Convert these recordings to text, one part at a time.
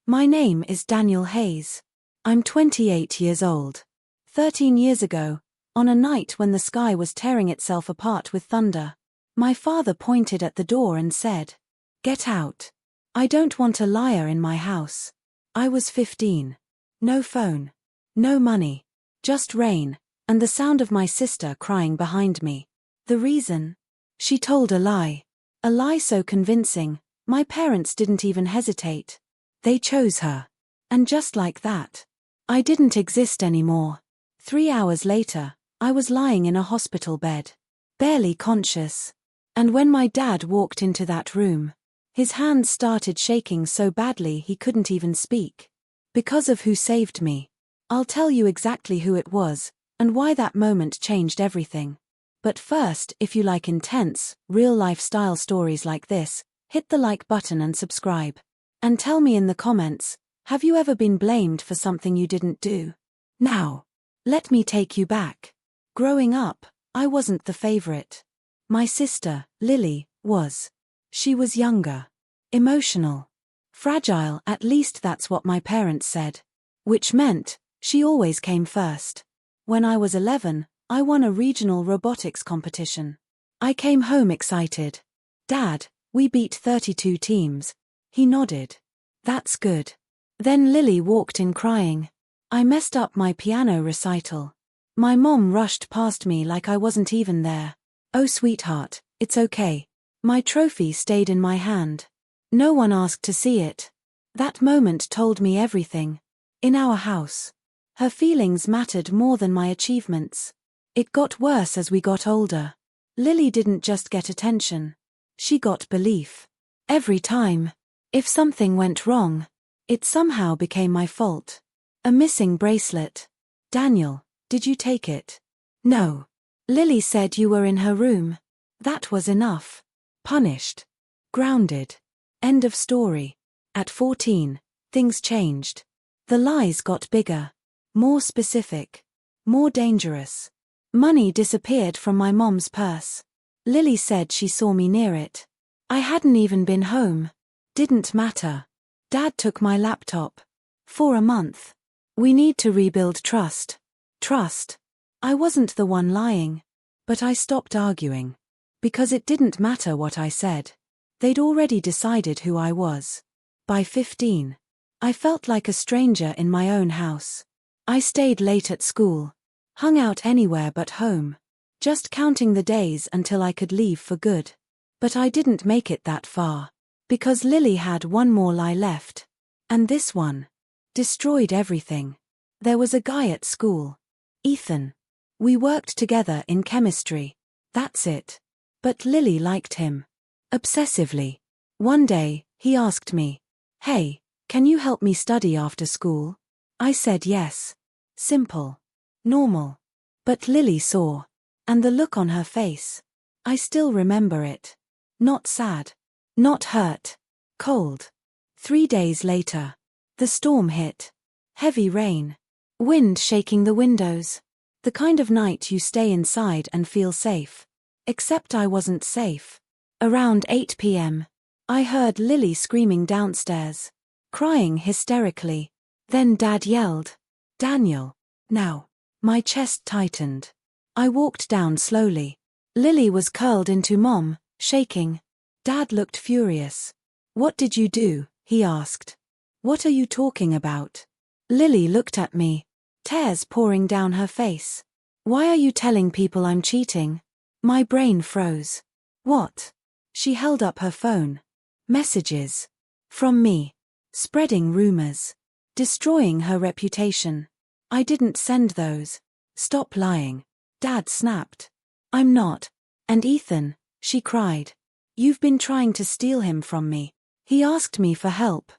My name is Daniel Hayes. I'm 28 years old. 13 years ago, on a night when the sky was tearing itself apart with thunder, my father pointed at the door and said, "Get out. I don't want a liar in my house." I was 15. No phone. No money. Just rain, and the sound of my sister crying behind me. The reason? She told a lie. A lie so convincing, my parents didn't even hesitate. They chose her. And just like that, I didn't exist anymore. 3 hours later, I was lying in a hospital bed, barely conscious. And when my dad walked into that room, his hands started shaking so badly he couldn't even speak. Because of who saved me. I'll tell you exactly who it was, and why that moment changed everything. But first, if you like intense, real-life style stories like this, hit the like button and subscribe. And tell me in the comments, have you ever been blamed for something you didn't do? Now, let me take you back. Growing up, I wasn't the favorite. My sister, Lily, was. She was younger. Emotional. Fragile, at least that's what my parents said. Which meant, she always came first. When I was 11, I won a regional robotics competition. I came home excited. "Dad, we beat 32 teams." He nodded. "That's good." Then Lily walked in crying. I messed up my piano recital. My mom rushed past me like I wasn't even there. "Oh sweetheart, it's okay." My trophy stayed in my hand. No one asked to see it. That moment told me everything. In our house, her feelings mattered more than my achievements. It got worse as we got older. Lily didn't just get attention. She got belief. Every time. If something went wrong, it somehow became my fault. A missing bracelet. "Daniel, did you take it?" "No. Lily said you were in her room." That was enough. Punished. Grounded. End of story. At 14, things changed. The lies got bigger. More specific. More dangerous. Money disappeared from my mom's purse. Lily said she saw me near it. I hadn't even been home. Didn't matter. Dad took my laptop. For a month. We need to rebuild trust. Trust. I wasn't the one lying. But I stopped arguing. Because it didn't matter what I said. They'd already decided who I was. By 15, I felt like a stranger in my own house. I stayed late at school. Hung out anywhere but home. Just counting the days until I could leave for good. But I didn't make it that far. Because Lily had one more lie left. And this one destroyed everything. There was a guy at school. Ethan. We worked together in chemistry. That's it. But Lily liked him. Obsessively. One day, he asked me, "Hey, can you help me study after school?" I said yes. Simple. Normal. But Lily saw. And the look on her face. I still remember it. Not sad. Not hurt. Cold. 3 days later. The storm hit. Heavy rain. Wind shaking the windows. The kind of night you stay inside and feel safe. Except I wasn't safe. Around 8 p.m. I heard Lily screaming downstairs. Crying hysterically. Then Dad yelled, "Daniel, now." My chest tightened. I walked down slowly. Lily was curled into Mom, shaking. Dad looked furious. "What did you do?" he asked. "What are you talking about?" Lily looked at me. Tears pouring down her face. "Why are you telling people I'm cheating?" My brain froze. "What?" She held up her phone. Messages. From me. Spreading rumors. Destroying her reputation. I didn't send those. "Stop lying." Dad snapped. "I'm not. And Ethan," she cried. "You've been trying to steal him from me. He asked me for help."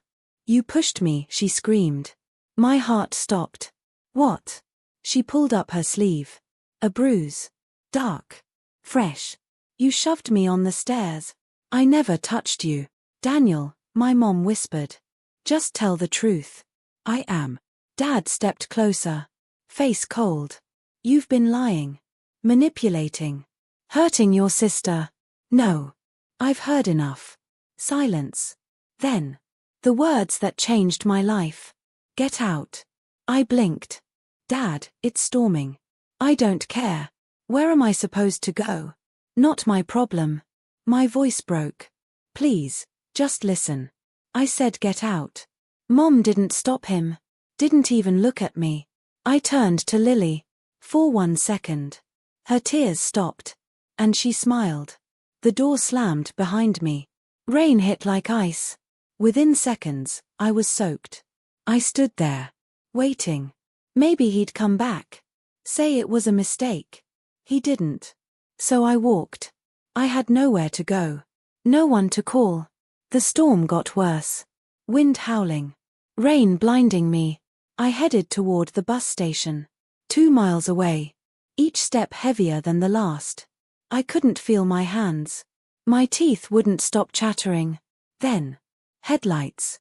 "You pushed me," she screamed. My heart stopped. "What?" She pulled up her sleeve. A bruise. Dark. Fresh. "You shoved me on the stairs." "I never touched you." "Daniel," my mom whispered. "Just tell the truth." "I am." Dad stepped closer. Face cold. "You've been lying. Manipulating. Hurting your sister." "No. I've heard enough." Silence. Then. The words that changed my life. Get out. I blinked. Dad, it's storming. I don't care. Where am I supposed to go? Not my problem. My voice broke. Please, just listen. I said get out. Mom didn't stop him. Didn't even look at me. I turned to Lily. For 1 second. Her tears stopped. And she smiled. The door slammed behind me. Rain hit like ice. Within seconds, I was soaked. I stood there. Waiting. Maybe he'd come back. Say it was a mistake. He didn't. So I walked. I had nowhere to go. No one to call. The storm got worse. Wind howling. Rain blinding me. I headed toward the bus station. 2 miles away. Each step heavier than the last. I couldn't feel my hands. My teeth wouldn't stop chattering. Then. Headlights.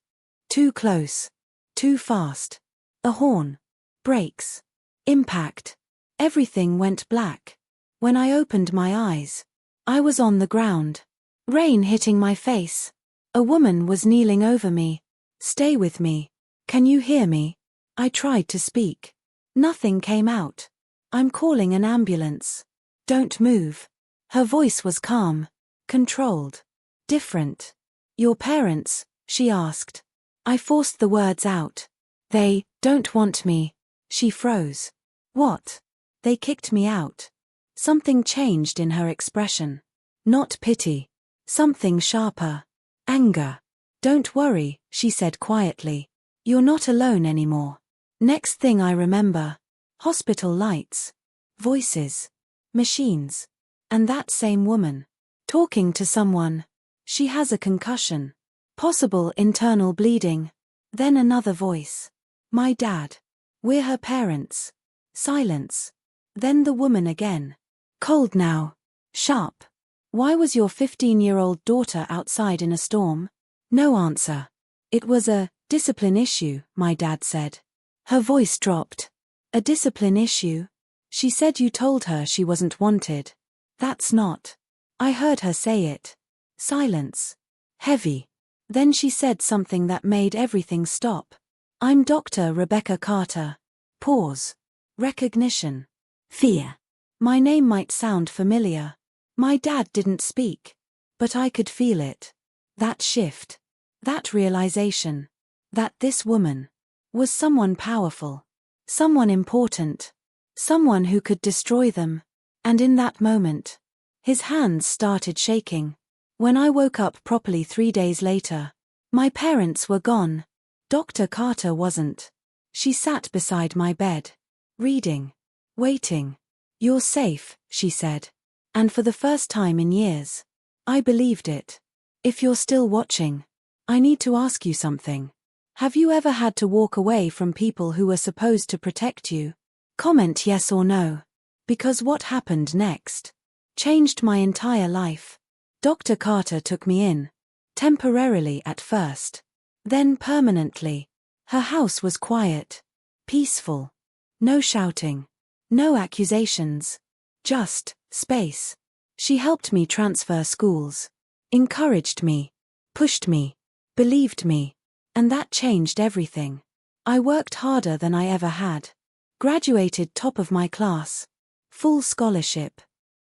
Too close. Too fast. A horn. Brakes. Impact. Everything went black. When I opened my eyes, I was on the ground. Rain hitting my face. A woman was kneeling over me. Stay with me. Can you hear me? I tried to speak. Nothing came out. I'm calling an ambulance. Don't move. Her voice was calm. Controlled. Different. Your parents? She asked. I forced the words out. They don't want me. She froze. What? They kicked me out. Something changed in her expression. Not pity. Something sharper. Anger. Don't worry, she said quietly. You're not alone anymore. Next thing I remember. Hospital lights. Voices. Machines. And that same woman. Talking to someone. She has a concussion. Possible internal bleeding. Then another voice. My dad. We're her parents. Silence. Then the woman again. Cold now. Sharp. Why was your 15-year-old daughter outside in a storm? No answer. It was a discipline issue, my dad said. Her voice dropped. A discipline issue? She said you told her she wasn't wanted. That's not. I heard her say it. Silence. Heavy. Then she said something that made everything stop. I'm Dr. Rebecca Carter. Pause. Recognition. Fear. My name might sound familiar. My dad didn't speak. But I could feel it. That shift. That realization. That this woman was someone powerful. Someone important. Someone who could destroy them. And in that moment, his hands started shaking. When I woke up properly 3 days later, my parents were gone. Dr. Carter wasn't. She sat beside my bed. Reading. Waiting. You're safe, she said. And for the first time in years, I believed it. If you're still watching, I need to ask you something. Have you ever had to walk away from people who were supposed to protect you? Comment yes or no. Because what happened next changed my entire life. Dr. Carter took me in. Temporarily at first. Then permanently. Her house was quiet. Peaceful. No shouting. No accusations. Just space. She helped me transfer schools. Encouraged me. Pushed me. Believed me. And that changed everything. I worked harder than I ever had. Graduated top of my class. Full scholarship.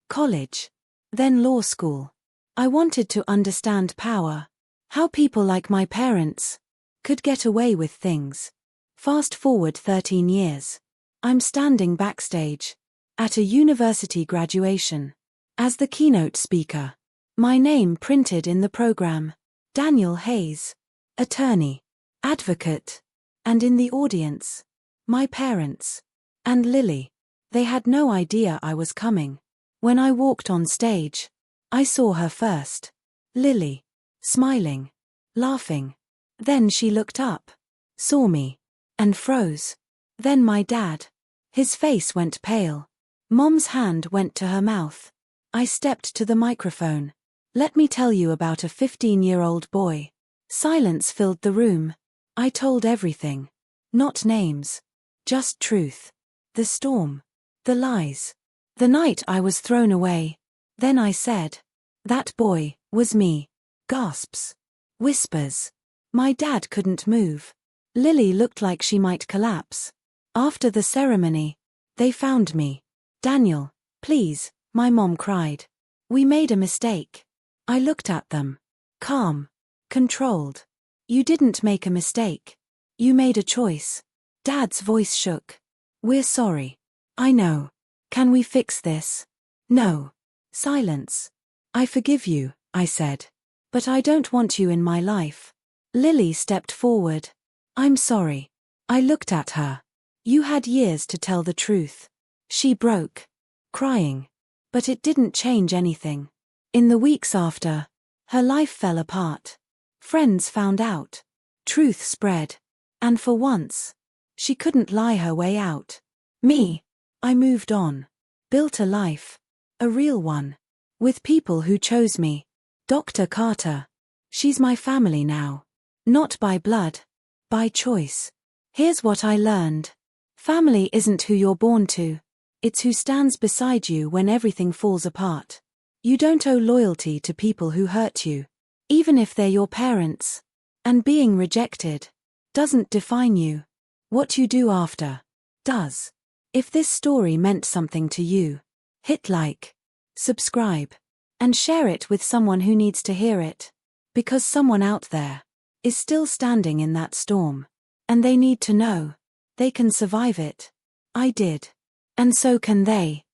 College. Then law school. I wanted to understand power. How people like my parents could get away with things. Fast forward 13 years. I'm standing backstage at a university graduation as the keynote speaker. My name printed in the program. Daniel Hayes. Attorney. Advocate. And in the audience, my parents. And Lily. They had no idea I was coming. When I walked on stage, I saw her first. Lily. Smiling. Laughing. Then she looked up. Saw me. And froze. Then my dad. His face went pale. Mom's hand went to her mouth. I stepped to the microphone. Let me tell you about a 15-year-old boy. Silence filled the room. I told everything. Not names. Just truth. The storm. The lies. The night I was thrown away. Then I said. That boy was me. Gasps. Whispers. My dad couldn't move. Lily looked like she might collapse. After the ceremony, they found me. Daniel, please, my mom cried. We made a mistake. I looked at them. Calm. Controlled. You didn't make a mistake. You made a choice. Dad's voice shook. We're sorry. I know. Can we fix this? No. Silence. I forgive you, I said. But I don't want you in my life. Lily stepped forward. I'm sorry. I looked at her. You had years to tell the truth. She broke. Crying. But it didn't change anything. In the weeks after, her life fell apart. Friends found out. Truth spread. And for once, she couldn't lie her way out. Me. I moved on. Built a life. A real one. With people who chose me. Dr. Carter. She's my family now. Not by blood. By choice. Here's what I learned. Family isn't who you're born to. It's who stands beside you when everything falls apart. You don't owe loyalty to people who hurt you. Even if they're your parents. And being rejected doesn't define you. What you do after does. If this story meant something to you, hit like, subscribe, and share it with someone who needs to hear it. Because someone out there is still standing in that storm. And they need to know they can survive it. I did. And so can they.